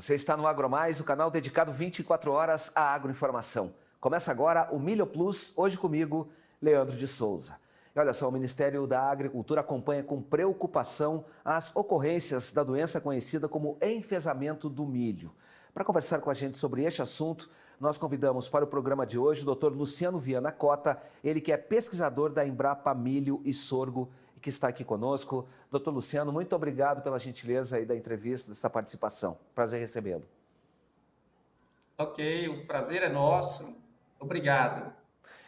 Você está no AgroMais, o canal dedicado 24 horas à agroinformação. Começa agora o Milho Plus, hoje comigo, Leandro de Souza. E olha só, o Ministério da Agricultura acompanha com preocupação as ocorrências da doença conhecida como enfesamento do milho. Para conversar com a gente sobre este assunto, nós convidamos para o programa de hoje o Dr. Luciano Viana Cota, ele que é pesquisador da Embrapa Milho e Sorgo e que está aqui conosco. Dr. Luciano, muito obrigado pela gentileza aí da entrevista, dessa participação. Prazer recebê-lo. Ok, o prazer é nosso. Obrigado.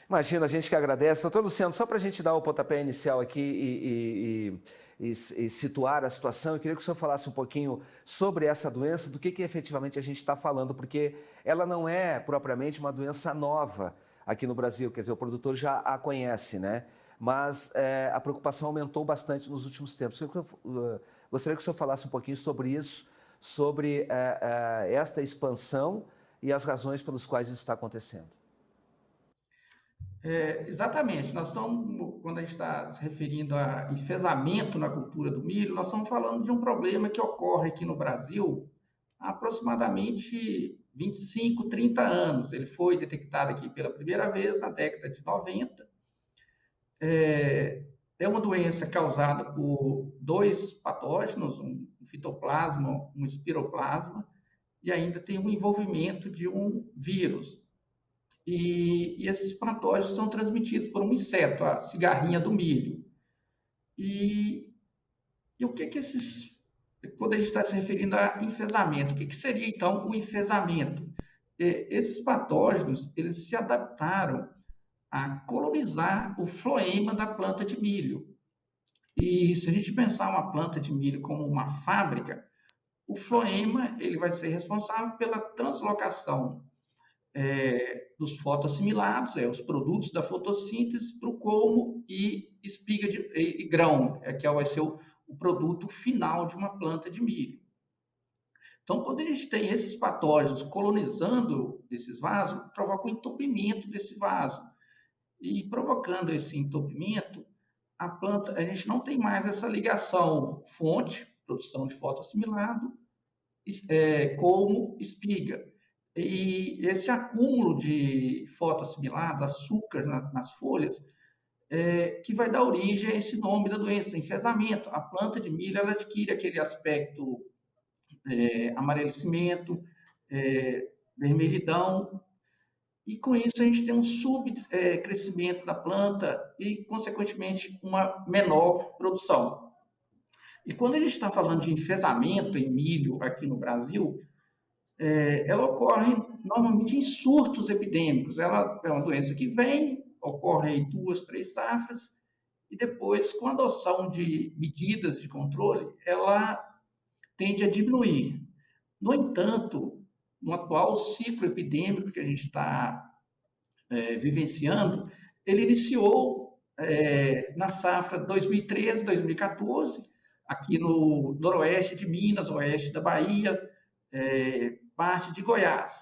Imagina, a gente que agradece. Doutor Luciano, só para a gente dar o pontapé inicial aqui e situar a situação, eu queria que o senhor falasse um pouquinho sobre essa doença, do que efetivamente a gente está falando, porque ela não é propriamente uma doença nova aqui no Brasil, quer dizer, o produtor já a conhece, né? Mas a preocupação aumentou bastante nos últimos tempos. Eu gostaria que o senhor falasse um pouquinho sobre isso, sobre esta expansão e as razões pelas quais isso está acontecendo. Exatamente, nós estamos, quando a gente está se referindo a enfesamento na cultura do milho, nós estamos falando de um problema que ocorre aqui no Brasil há aproximadamente 25, 30 anos. Ele foi detectado aqui pela primeira vez na década de 90. É uma doença causada por dois patógenos, um fitoplasma, um espiroplasma, e ainda tem o envolvimento de um vírus. E esses patógenos são transmitidos por um inseto, a cigarrinha do milho. E o que esses... Quando a gente está se referindo a enfesamento, o que seria então o enfesamento? Esses patógenos, eles se adaptaram a colonizar o floema da planta de milho. E se a gente pensar uma planta de milho como uma fábrica, o floema ele vai ser responsável pela translocação dos fotoassimilados, os produtos da fotossíntese, para o colmo e espiga e grão, que vai ser o produto final de uma planta de milho. Então, quando a gente tem esses patógenos colonizando esses vasos, provoca o entupimento desse vaso. E provocando esse entupimento, a planta, a gente não tem mais essa ligação fonte, produção de fotoassimilado, colmo, espiga. E esse acúmulo de fotoassimilados, açúcar nas folhas, que vai dar origem a esse nome da doença, enfesamento. A planta de milho ela adquire aquele aspecto amarelecimento, vermelhidão, e com isso a gente tem um subcrescimento da planta e, consequentemente, uma menor produção. E quando a gente está falando de enfesamento em milho aqui no Brasil, ela ocorre normalmente em surtos epidêmicos. Ela é uma doença que vem, ocorre em 2, 3 safras, e depois, com a adoção de medidas de controle, ela tende a diminuir. No entanto, no atual ciclo epidêmico que a gente está vivenciando, ele iniciou na safra 2013, 2014, aqui no noroeste de Minas, oeste da Bahia, parte de Goiás.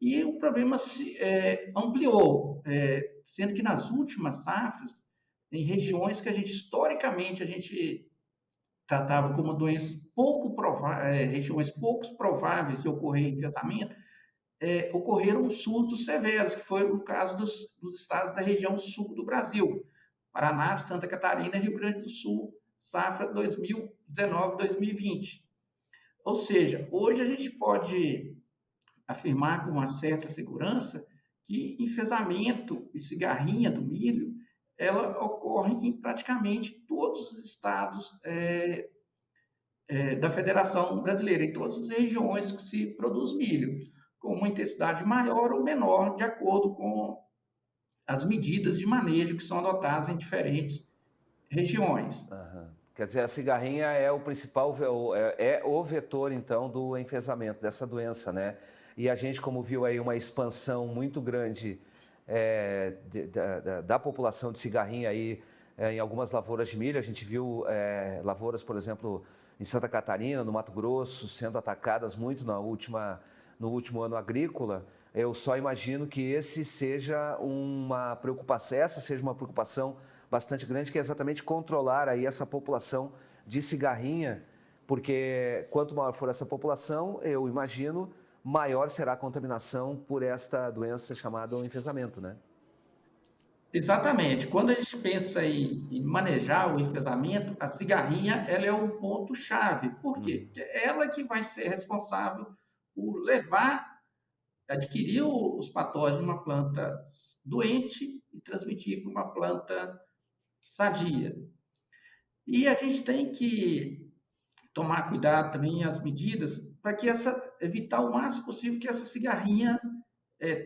E o problema se ampliou, sendo que nas últimas safras, em regiões que historicamente a gente tratava como doenças regiões pouco prováveis de ocorrer enfesamento, ocorreram surtos severos, que foi o caso dos estados da região sul do Brasil, Paraná, Santa Catarina e Rio Grande do Sul, safra 2019-2020. Ou seja, hoje a gente pode afirmar com uma certa segurança que enfesamento e cigarrinha do milho, ela ocorre em praticamente todos os estados da Federação Brasileira, em todas as regiões que se produz milho, com uma intensidade maior ou menor, de acordo com as medidas de manejo que são adotadas em diferentes regiões. Uhum. Quer dizer, a cigarrinha é o principal, é o vetor, então, do enfesamento dessa doença, né? E a gente, como viu aí uma expansão muito grande da população de cigarrinha aí em algumas lavouras de milho, a gente viu lavouras, por exemplo, em Santa Catarina, no Mato Grosso, sendo atacadas muito no último ano agrícola. Eu só imagino que essa seja uma preocupação bastante grande, que é exatamente controlar aí essa população de cigarrinha, porque quanto maior for essa população, eu imagino, maior será a contaminação por esta doença chamada enfesamento, né? Exatamente. Quando a gente pensa em manejar o enfesamento, a cigarrinha ela é o ponto-chave. Por quê? Uhum. Porque é ela que vai ser responsável por levar, adquirir os patógenos de uma planta doente e transmitir para uma planta sadia. E a gente tem que tomar cuidado também as medidas para que evitar o máximo possível que essa cigarrinha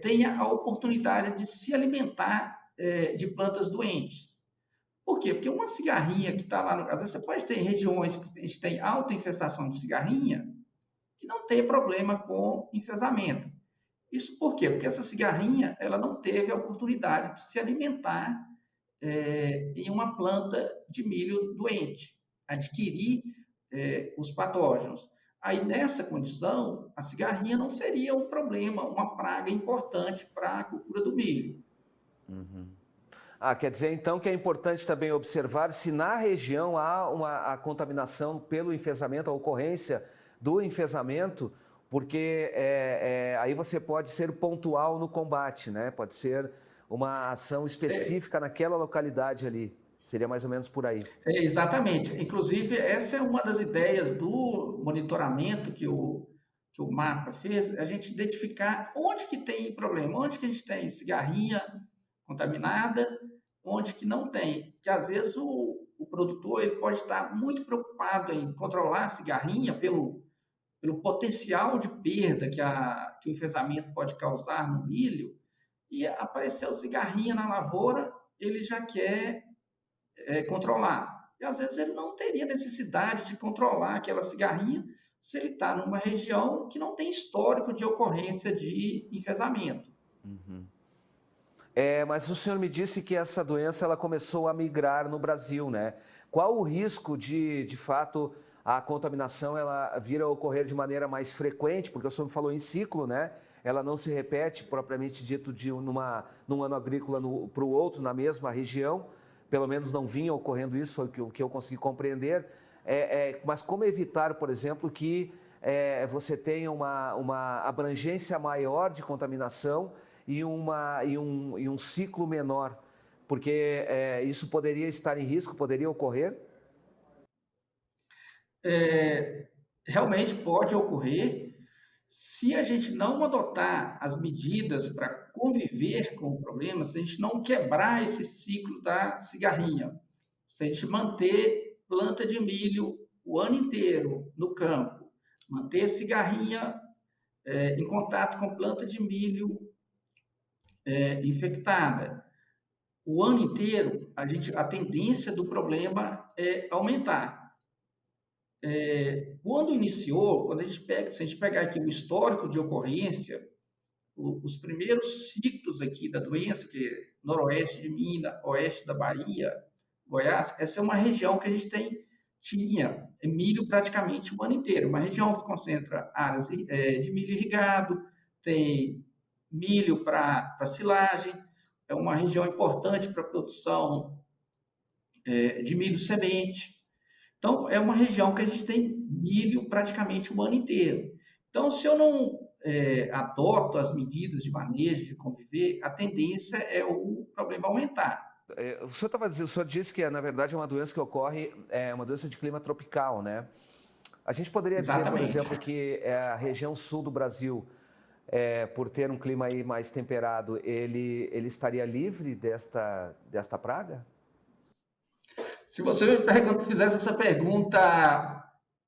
tenha a oportunidade de se alimentar de plantas doentes. Por quê? Porque uma cigarrinha que está lá, às vezes você pode ter regiões que a gente tem alta infestação de cigarrinha que não tem problema com enfesamento. Isso por quê? Porque essa cigarrinha ela não teve a oportunidade de se alimentar em uma planta de milho doente, adquirir os patógenos. Aí, nessa condição, a cigarrinha não seria um problema, uma praga importante para a cultura do milho. Uhum. Ah, quer dizer então que é importante também observar se na região há a contaminação pelo enfesamento, a ocorrência do enfesamento, porque aí você pode ser pontual no combate, né? Pode ser uma ação específica naquela localidade ali. Seria mais ou menos por aí. Exatamente. Inclusive, essa é uma das ideias do monitoramento que o MAPA fez, a gente identificar onde que tem problema, onde que a gente tem cigarrinha contaminada, onde que não tem. Porque às vezes o produtor ele pode estar muito preocupado em controlar a cigarrinha pelo potencial de perda que o enfesamento pode causar no milho, e apareceu cigarrinha na lavoura, ele já quer controlar. E às vezes ele não teria necessidade de controlar aquela cigarrinha se ele está numa região que não tem histórico de ocorrência de enfesamento. Uhum. Mas o senhor me disse que essa doença ela começou a migrar no Brasil, né? Qual o risco de fato, a contaminação ela vir a ocorrer de maneira mais frequente? Porque o senhor me falou em ciclo, né? Ela não se repete, propriamente dito, num ano agrícola para o outro, na mesma região. Pelo menos não vinha ocorrendo isso, foi o que eu consegui compreender. Mas como evitar, por exemplo, que você tenha uma abrangência maior de contaminação e um ciclo menor, porque isso poderia estar em risco, poderia ocorrer? Realmente pode ocorrer se a gente não adotar as medidas para conviver com o problema, se a gente não quebrar esse ciclo da cigarrinha, se a gente manter planta de milho o ano inteiro no campo, manter a cigarrinha em contato com planta de milho infectada o ano inteiro, a tendência do problema é aumentar. Quando iniciou, se a gente pegar aqui o histórico de ocorrência, os primeiros ciclos aqui da doença, que é noroeste de Minas, oeste da Bahia, Goiás, essa é uma região que a gente tinha milho praticamente o ano inteiro, uma região que concentra áreas de milho irrigado, tem milho para silagem, é uma região importante para a produção de milho semente. Então, é uma região que a gente tem milho praticamente o ano inteiro. Então, se eu não adoto as medidas de manejo, de conviver, a tendência é o problema aumentar. O senhor disse que, na verdade, é uma doença que ocorre, é uma doença de clima tropical, né? A gente poderia dizer, por Exatamente. exemplo, que a região sul do Brasil, por ter um clima aí mais temperado, ele estaria livre desta praga? Se você me fizesse essa pergunta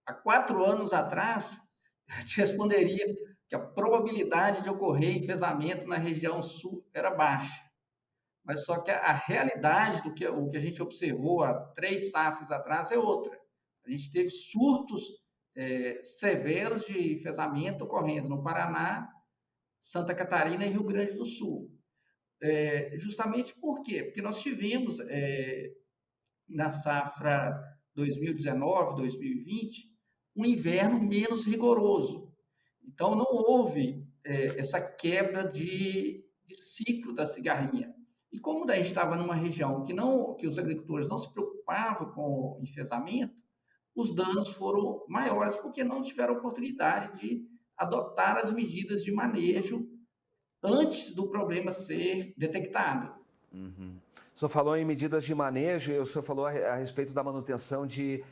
há 4 anos atrás, eu te responderia que a probabilidade de ocorrer enfesamento na região sul era baixa. Mas só que a realidade o que a gente observou há 3 safras atrás é outra. A gente teve surtos severos de enfesamento ocorrendo no Paraná, Santa Catarina e Rio Grande do Sul. Justamente por quê? Porque nós tivemos na safra 2019, 2020, um inverno menos rigoroso. Então, não houve essa quebra de ciclo da cigarrinha. E como daí estava numa região que os agricultores não se preocupavam com o enfesamento, os danos foram maiores, porque não tiveram oportunidade de adotar as medidas de manejo antes do problema ser detectado. Uhum. O senhor falou em medidas de manejo e o senhor falou a respeito da manutenção de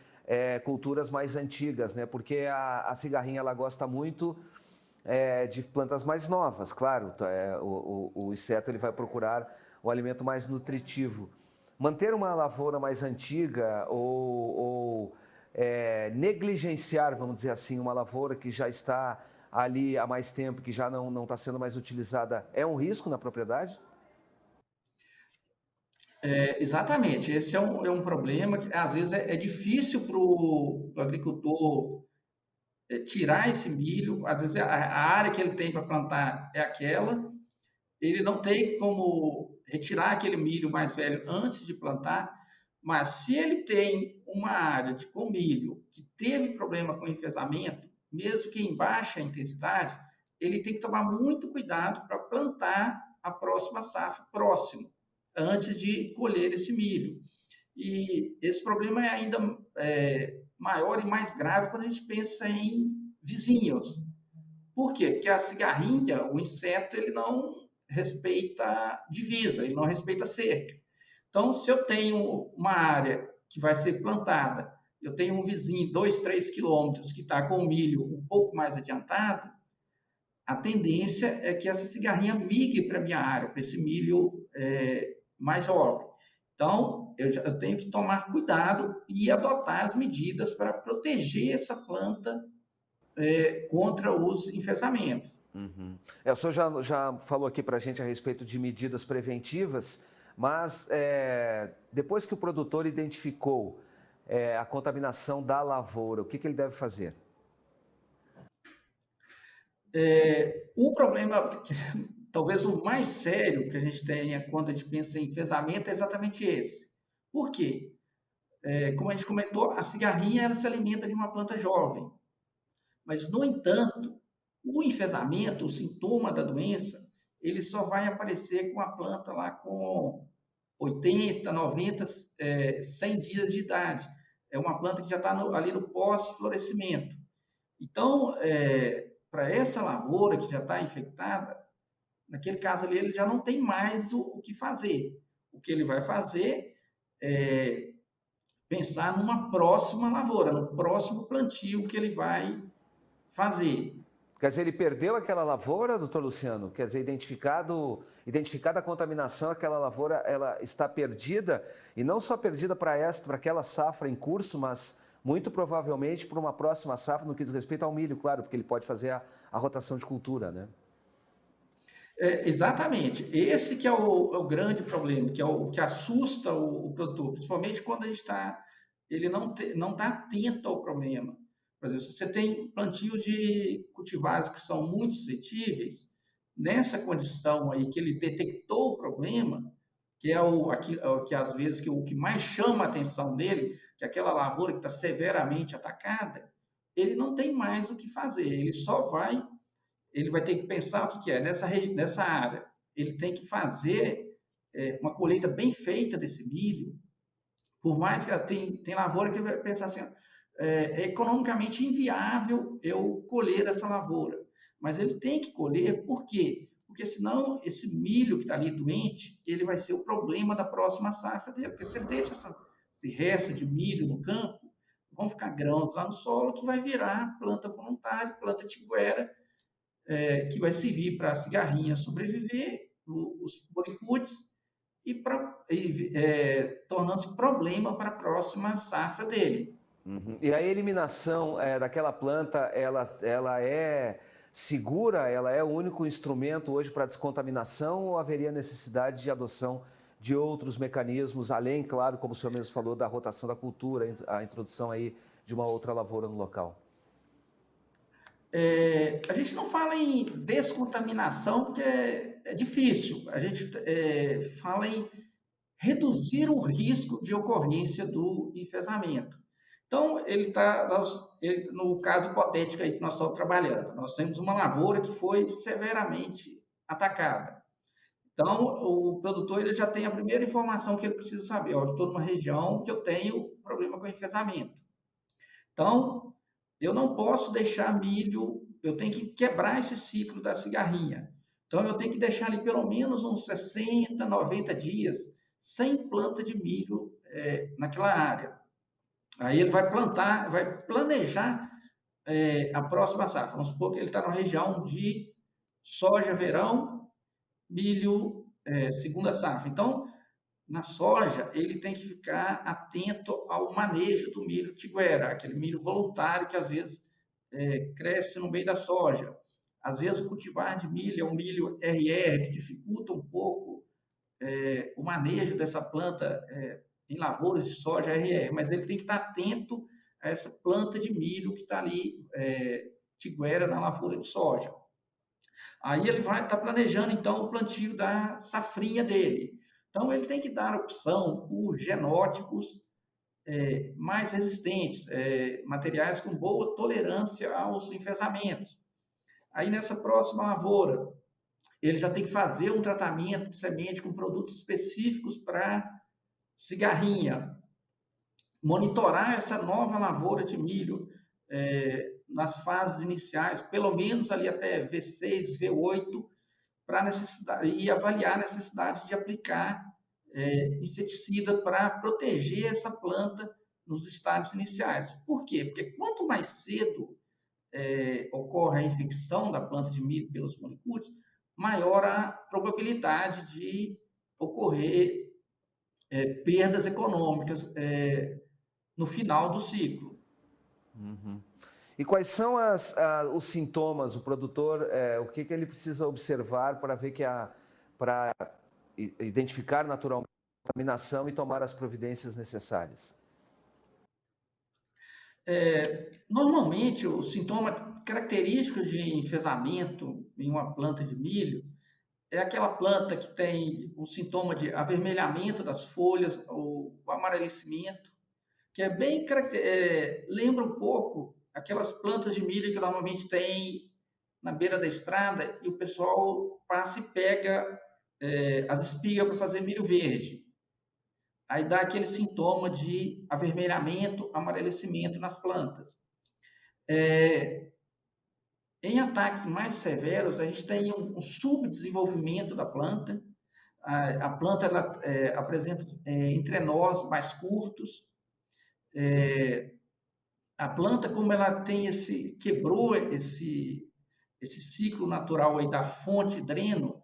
culturas mais antigas, né? Porque a cigarrinha ela gosta muito de plantas mais novas, claro. O inseto ele vai procurar o alimento mais nutritivo. Manter uma lavoura mais antiga ou negligenciar, vamos dizer assim, uma lavoura que já está ali há mais tempo, que já não está sendo mais utilizada, é um risco na propriedade? Exatamente, esse é um problema que às vezes é difícil para o agricultor tirar esse milho, às vezes a área que ele tem para plantar é aquela, ele não tem como retirar aquele milho mais velho antes de plantar, mas se ele tem uma área com milho que teve problema com enfesamento, mesmo que em baixa intensidade, ele tem que tomar muito cuidado para plantar a próxima safra próximo, antes de colher esse milho. E esse problema é ainda maior e mais grave quando a gente pensa em vizinhos. Por quê? Porque a cigarrinha, o inseto, ele não respeita divisa, ele não respeita cerca. Então, se eu tenho uma área que vai ser plantada, eu tenho um vizinho 2, 3 quilômetros que está com o milho um pouco mais adiantado, a tendência é que essa cigarrinha migre para a minha área, para esse milho mais jovem. Então, eu tenho que tomar cuidado e adotar as medidas para proteger essa planta contra os enfesamentos. Uhum. O senhor já falou aqui para a gente a respeito de medidas preventivas, mas depois que o produtor identificou a contaminação da lavoura, o que ele deve fazer? O problema, talvez o mais sério que a gente tenha quando a gente pensa em enfesamento é exatamente esse. Por quê? Como a gente comentou, a cigarrinha ela se alimenta de uma planta jovem. Mas, no entanto, o enfesamento, o sintoma da doença, ele só vai aparecer com a planta lá com 80, 90, 100 dias de idade. É uma planta que já está ali no pós-florescimento. Então, para essa lavoura que já está infectada, naquele caso ali ele já não tem mais o que fazer. O que ele vai fazer é pensar numa próxima lavoura, no próximo plantio que ele vai fazer. Quer dizer, ele perdeu aquela lavoura, doutor Luciano? Quer dizer, identificada a contaminação, aquela lavoura ela está perdida, e não só perdida para aquela safra em curso, mas muito provavelmente para uma próxima safra no que diz respeito ao milho, claro, porque ele pode fazer a rotação de cultura, né? Exatamente. Esse que é o grande problema, que é o que assusta o produtor, principalmente quando a gente ele não está atento ao problema. Por exemplo, se você tem plantio de cultivares que são muito suscetíveis, nessa condição aí que ele detectou o problema, que é o que às vezes o que mais chama a atenção dele, que é aquela lavoura que está severamente atacada, ele não tem mais o que fazer, ele vai ter que pensar o que é nessa área. Ele tem que fazer uma colheita bem feita desse milho, por mais que tem lavoura que vai pensar assim, é economicamente inviável eu colher essa lavoura. Mas ele tem que colher, por quê? Porque senão esse milho que está ali doente, ele vai ser o problema da próxima safra dele. Porque se ele deixa esse resto de milho no campo, vão ficar grãos lá no solo que vai virar planta voluntária, planta tiguera, que vai servir para a cigarrinha sobreviver, os boricudes, tornando-se problema para a próxima safra dele. Uhum. E a eliminação daquela planta, ela é segura? Ela é o único instrumento hoje para descontaminação ou haveria necessidade de adoção de outros mecanismos, além, claro, como o senhor mesmo falou, da rotação da cultura, a introdução aí de uma outra lavoura no local? A gente não fala em descontaminação porque é difícil. A gente fala em reduzir o risco de ocorrência do enfesamento. Então, no caso hipotético aí que nós estamos trabalhando, nós temos uma lavoura que foi severamente atacada. Então, o produtor ele já tem a primeira informação que ele precisa saber. Ó, eu estou numa região que eu tenho problema com enfesamento. Então, eu não posso deixar milho, eu tenho que quebrar esse ciclo da cigarrinha. Então, eu tenho que deixar ali pelo menos uns 60, 90 dias sem planta de milho naquela área. Aí ele vai plantar, vai planejar a próxima safra. Vamos supor que ele está na região de soja verão, milho segunda safra. Então, na soja, ele tem que ficar atento ao manejo do milho tiguera, aquele milho voluntário que às vezes cresce no meio da soja. Às vezes, o cultivar de milho é um milho RR, que dificulta um pouco o manejo dessa planta em lavouras de soja RR, mas ele tem que estar atento a essa planta de milho que está ali, tiguera, na lavoura de soja. Aí ele vai estar planejando, então, o plantio da safrinha dele. Então, ele tem que dar opção por genótipos mais resistentes, materiais com boa tolerância aos enfesamentos. Aí, nessa próxima lavoura, ele já tem que fazer um tratamento de semente com produtos específicos para cigarrinha, monitorar essa nova lavoura de milho nas fases iniciais, pelo menos ali até V6, V8, para necessidade e avaliar a necessidade de aplicar inseticida para proteger essa planta nos estágios iniciais. Por quê? Porque quanto mais cedo ocorre a infecção da planta de milho pelos molicútios, maior a probabilidade de ocorrer perdas econômicas no final do ciclo. Uhum. E quais são os sintomas, o produtor, o que ele precisa observar para ver para identificar naturalmente a contaminação e tomar as providências necessárias? Normalmente, o sintoma característico de enfesamento em uma planta de milho é aquela planta que tem um sintoma de avermelhamento das folhas, o amarelecimento, que é bem lembra um pouco aquelas plantas de milho que normalmente tem na beira da estrada e o pessoal passa e pega as espigas para fazer milho verde. Aí dá aquele sintoma de avermelhamento, amarelecimento nas plantas. Em ataques mais severos, a gente tem um subdesenvolvimento da planta. A planta ela, apresenta entrenós mais curtos. A planta, como ela tem quebrou esse ciclo natural aí da fonte dreno,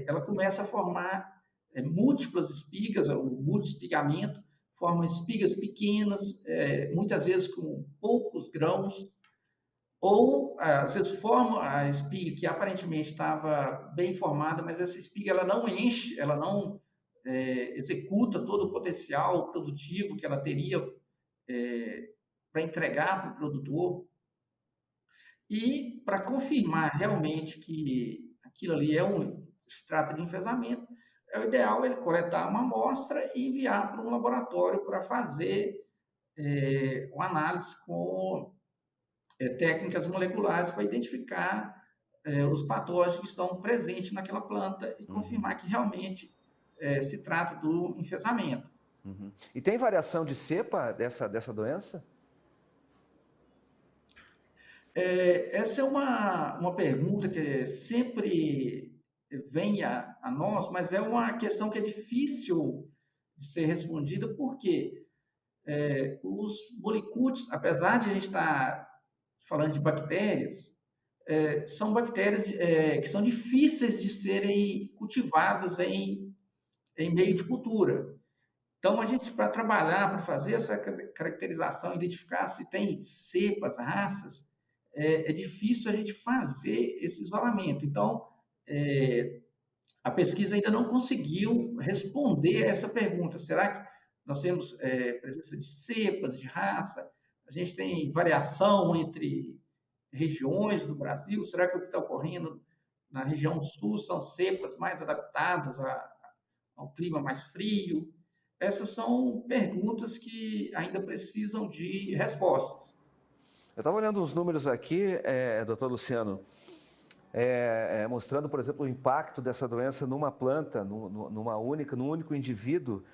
ela começa a formar múltiplas espigas, o multiespigamento, forma espigas pequenas, muitas vezes com poucos grãos, ou às vezes forma a espiga que aparentemente estava bem formada, mas essa espiga ela não enche, ela não executa todo o potencial produtivo que ela teria para entregar para o produtor. E para confirmar realmente que aquilo ali se trata de enfesamento, é o ideal ele coletar uma amostra e enviar para um laboratório para fazer uma análise com técnicas moleculares para identificar os patógenos que estão presentes naquela planta e confirmar que realmente se trata do enfesamento. Uhum. E tem variação de cepa dessa doença? Essa é uma pergunta que sempre vem a nós, mas é uma questão que é difícil de ser respondida, porque os molicútios, apesar de a gente estar falando de bactérias, são bactérias que são difíceis de serem cultivadas em meio de cultura. Então, a gente, para trabalhar, para fazer essa caracterização, identificar se tem cepas, raças, é difícil a gente fazer esse isolamento. Então, a pesquisa ainda não conseguiu responder a essa pergunta. Será que nós temos presença de cepas, de raça? A gente tem variação entre regiões do Brasil? Será que o que está ocorrendo na região sul são cepas mais adaptadas ao clima mais frio? Essas são perguntas que ainda precisam de respostas. Eu estava olhando os números aqui, doutor Luciano, mostrando, por exemplo, o impacto dessa doença numa planta, num único indivíduo.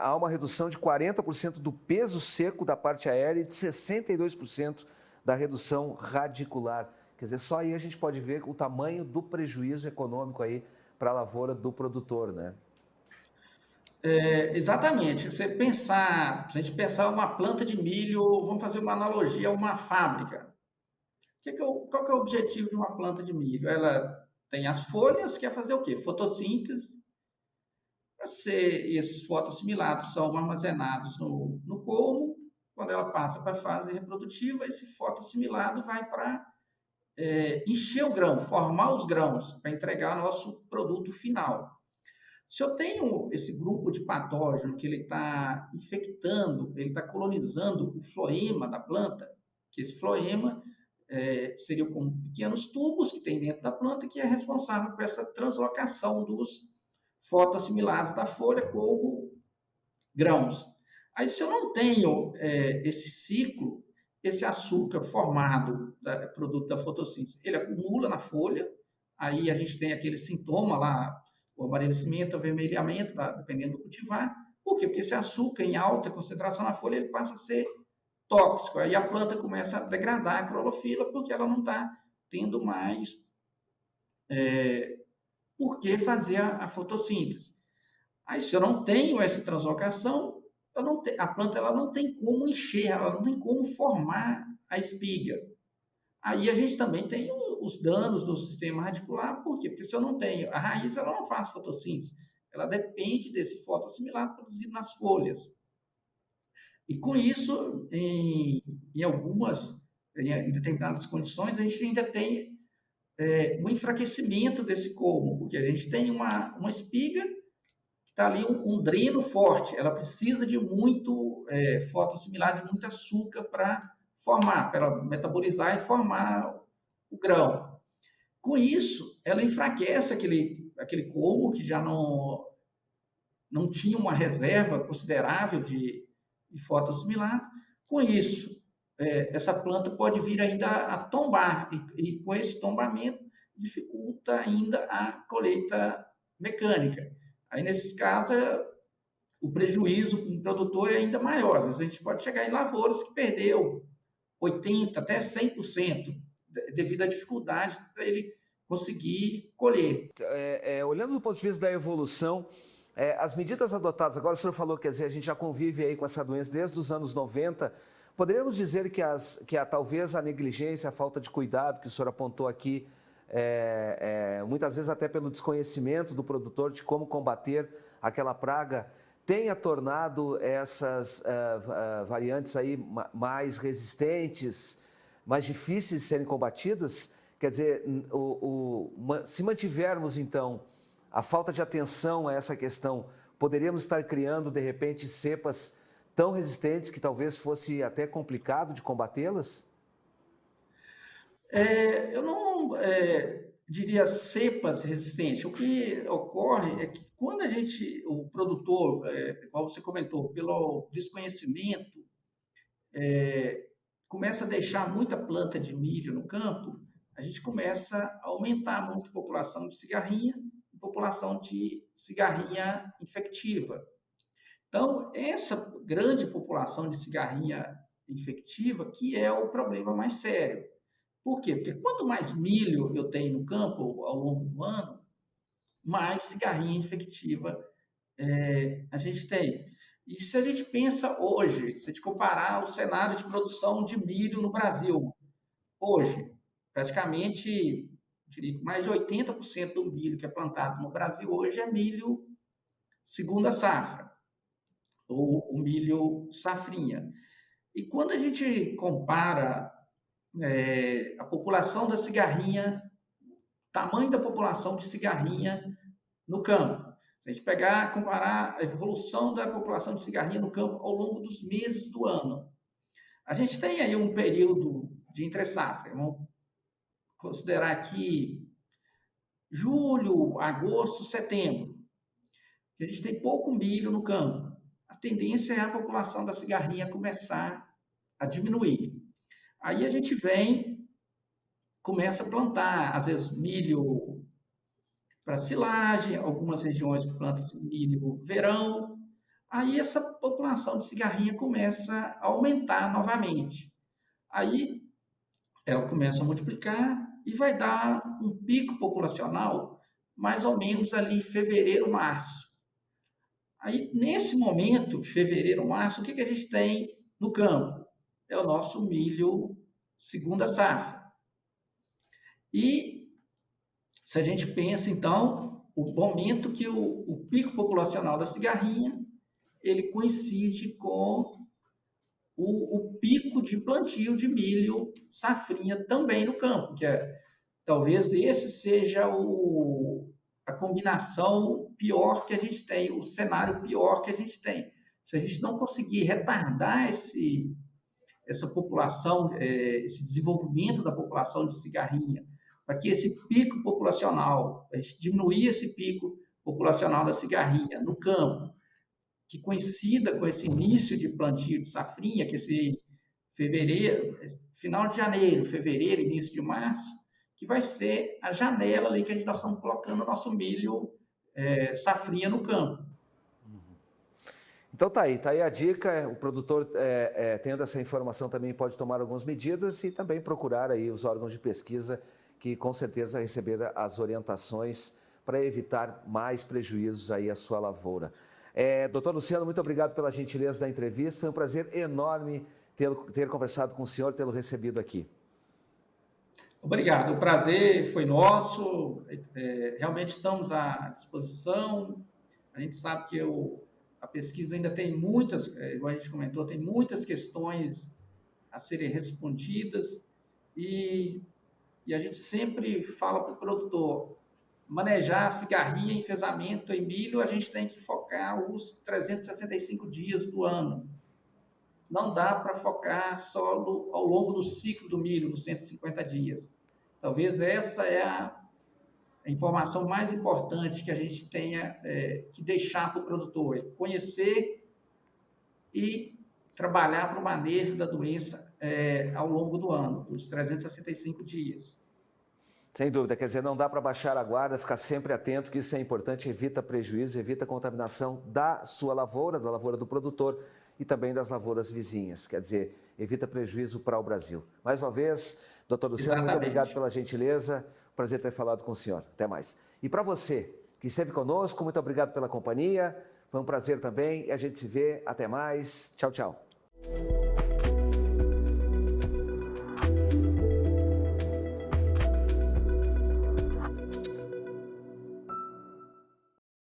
há uma redução de 40% do peso seco da parte aérea e de 62% da redução radicular. Quer dizer, só aí a gente pode ver o tamanho do prejuízo econômico aí para a lavoura do produtor, né? Exatamente. Se a gente pensar uma planta de milho, vamos fazer uma analogia a uma fábrica. Qual que é o objetivo de uma planta de milho? Ela tem as folhas, quer fazer o quê? Fotossíntese. Esses fotoassimilados são armazenados no colmo. Quando ela passa para a fase reprodutiva, esse fotoassimilado vai para encher o grão, formar os grãos, para entregar nosso produto final. Se eu tenho esse grupo de patógeno que ele está infectando, ele está colonizando o floema da planta, que esse floema seria como pequenos tubos que tem dentro da planta, que é responsável por essa translocação dos fotoassimilados da folha como grãos. Aí, se eu não tenho esse ciclo, esse açúcar formado, produto da fotossíntese, ele acumula na folha, aí a gente tem aquele sintoma lá, o amarelecimento, o avermelhamento, dependendo do cultivar. Por quê? Porque esse açúcar em alta concentração na folha, ele passa a ser tóxico. Aí a planta começa a degradar a clorofila, porque ela não está tendo mais por que fazer a fotossíntese. Aí, se eu não tenho essa translocação, a planta ela não tem como encher, ela não tem como formar a espiga. Aí a gente também tem os danos do sistema radicular, por quê? Porque se eu não tenho, a raiz ela não faz fotossíntese, ela depende desse fotoassimilado produzido nas folhas. E com isso, em determinadas condições, a gente ainda tem um enfraquecimento desse colmo, porque a gente tem uma espiga está ali um dreno forte, ela precisa de muito fotoassimilar, de muito açúcar para formar, para ela metabolizar e formar o grão. Com isso, ela enfraquece aquele colmo que já não tinha uma reserva considerável de fotoassimilado. Com isso, essa planta pode vir ainda a tombar, e com esse tombamento dificulta ainda a colheita mecânica. Aí, nesses casos, o prejuízo para o produtor é ainda maior. Às vezes, a gente pode chegar em lavouras que perdeu 80% até 100% devido à dificuldade para ele conseguir colher. Olhando do ponto de vista da evolução, as medidas adotadas, agora o senhor falou, quer dizer, a gente já convive aí com essa doença desde os anos 90, poderíamos dizer que talvez a negligência, a falta de cuidado que o senhor apontou aqui, muitas vezes até pelo desconhecimento do produtor de como combater aquela praga, tenha tornado essas variantes aí mais resistentes, mais difíceis de serem combatidas? Quer dizer, se mantivermos, então, a falta de atenção a essa questão, poderíamos estar criando, de repente, cepas tão resistentes que talvez fosse até complicado de combatê-las? Eu não diria cepas resistentes. O que ocorre é que quando o produtor, como você comentou, pelo desconhecimento, começa a deixar muita planta de milho no campo, a gente começa a aumentar muito a população de cigarrinha e população de cigarrinha infectiva. Então, essa grande população de cigarrinha infectiva que é o problema mais sério. Por quê? Porque quanto mais milho eu tenho no campo ao longo do ano, mais cigarrinha infectiva a gente tem. E se a gente pensa hoje, se a gente comparar o cenário de produção de milho no Brasil, hoje, praticamente, diria, mais de 80% do milho que é plantado no Brasil hoje é milho segunda safra, ou o milho safrinha. E quando a gente compara a população da cigarrinha, tamanho da população de cigarrinha no campo, se a gente comparar a evolução da população de cigarrinha no campo ao longo dos meses do ano, a gente tem aí um período de entre-safra. Vamos considerar aqui julho, agosto, setembro. A gente tem pouco milho no campo. A tendência é a população da cigarrinha começar a diminuir. Aí a gente começa a plantar, às vezes, milho para silagem, algumas regiões plantam milho verão, Aí essa população de cigarrinha começa a aumentar novamente. Aí ela começa a multiplicar e vai dar um pico populacional mais ou menos ali em fevereiro, março. Aí, nesse momento, fevereiro, março, o que a gente tem no campo? É o nosso milho segunda safra. E se a gente pensa, então, o momento que o pico populacional da cigarrinha, ele coincide com o pico de plantio de milho safrinha também no campo, que talvez esse seja a combinação pior que a gente tem, o cenário pior que a gente tem. Se a gente não conseguir retardar essa população, esse desenvolvimento da população de cigarrinha, para que esse pico populacional, a gente diminuir esse pico populacional da cigarrinha no campo, que coincida com esse início de plantio de safrinha, que esse fevereiro, final de janeiro, fevereiro, início de março, que vai ser a janela ali que nós estamos colocando o nosso milho safrinha no campo. Então tá aí a dica, o produtor tendo essa informação também pode tomar algumas medidas e também procurar aí os órgãos de pesquisa que com certeza vai receber as orientações para evitar mais prejuízos aí à sua lavoura. Doutor Luciano, muito obrigado pela gentileza da entrevista, foi um prazer enorme ter conversado com o senhor, tê-lo recebido aqui. Obrigado, o prazer foi nosso, realmente estamos à disposição, a gente sabe que a pesquisa ainda tem muitas, igual a gente comentou, tem muitas questões a serem respondidas e a gente sempre fala para o produtor, manejar cigarrinha, enfesamento em milho, a gente tem que focar os 365 dias do ano. Não dá para focar só ao longo do ciclo do milho, nos 150 dias. Talvez essa é a informação mais importante que a gente tenha que deixar para o produtor, conhecer e trabalhar para o manejo da doença ao longo do ano, dos 365 dias. Sem dúvida, quer dizer, não dá para baixar a guarda, ficar sempre atento, que isso é importante, evita prejuízo, evita contaminação da sua lavoura, da lavoura do produtor e também das lavouras vizinhas, quer dizer, evita prejuízo para o Brasil. Mais uma vez, doutor Luciano, muito obrigado pela gentileza, prazer ter falado com o senhor, até mais. E para você que esteve conosco, muito obrigado pela companhia, foi um prazer também e a gente se vê, até mais, tchau, tchau.